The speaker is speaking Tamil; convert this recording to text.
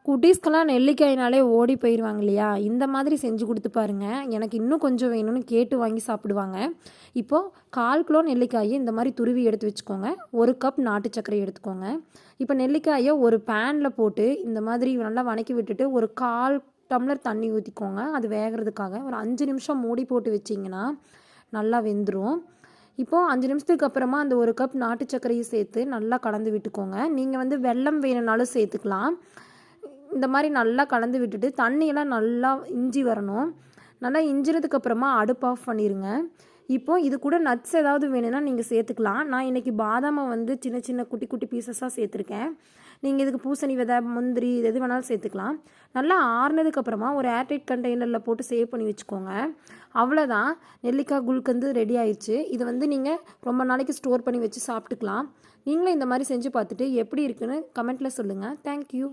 குட்டீஸ்க்கெல்லாம் நெல்லிக்காய்னாலே ஓடி போயிடுவாங்க இல்லையா? இந்த மாதிரி செஞ்சு கொடுத்து பாருங்கள். எனக்கு இன்னும் கொஞ்சம் வேணும்னு கேட்டு வாங்கி சாப்பிடுவாங்க. இப்போது 1/4 கிலோ நெல்லிக்காயை இந்த மாதிரி துருவி எடுத்து வச்சுக்கோங்க. 1 கப் நாட்டு சர்க்கரை எடுத்துக்கோங்க. இப்போ நெல்லிக்காயை ஒரு பேனில் போட்டு இந்த மாதிரி நல்லா வதக்கி விட்டுட்டு ஒரு 1/4 டம்ளர் தண்ணி ஊற்றிக்கோங்க. அது வேகிறதுக்காக ஒரு 5 நிமிஷம் மூடி போட்டு வச்சிங்கன்னா நல்லா வெந்துடும். இப்போது 5 நிமிஷத்துக்கு அப்புறமா அந்த 1 கப் நாட்டு சர்க்கரையை சேர்த்து நல்லா கலந்து விட்டுக்கோங்க. நீங்கள் வெல்லம் வேணும்னாலும் சேர்த்துக்கலாம். இந்த மாதிரி நல்லா கலந்து விட்டுட்டு தண்ணியெல்லாம் நல்லா இஞ்சி வரணும். நல்லா இஞ்சினதுக்கப்புறமா அடுப்பு ஆஃப் பண்ணிடுங்க. இப்போது இது கூட நட்ஸ் ஏதாவது வேணும்னா நீங்கள் சேர்த்துக்கலாம். நான் இன்றைக்கி பாதாமை சின்ன சின்ன குட்டி குட்டி பீசஸாக சேர்த்துருக்கேன். நீங்கள் இதுக்கு பூசணி விதை, முந்திரி எது வேணாலும் சேர்த்துக்கலாம். நல்லா ஆறுனதுக்கப்புறமா ஒரு ஏர்டைட் கண்டெய்னரில் போட்டு சேவ் பண்ணி வச்சுக்கோங்க. அவ்வளோதான், நெல்லிக்காய் குல்கந்து ரெடி ஆயிடுச்சு. இது நீங்கள் ரொம்ப நாளைக்கு ஸ்டோர் பண்ணி வச்சு சாப்பிட்டுக்கலாம். நீங்களும் இந்த மாதிரி செஞ்சு பார்த்துட்டு எப்படி இருக்குன்னு கமெண்ட்டில் சொல்லுங்கள். தேங்க்யூ.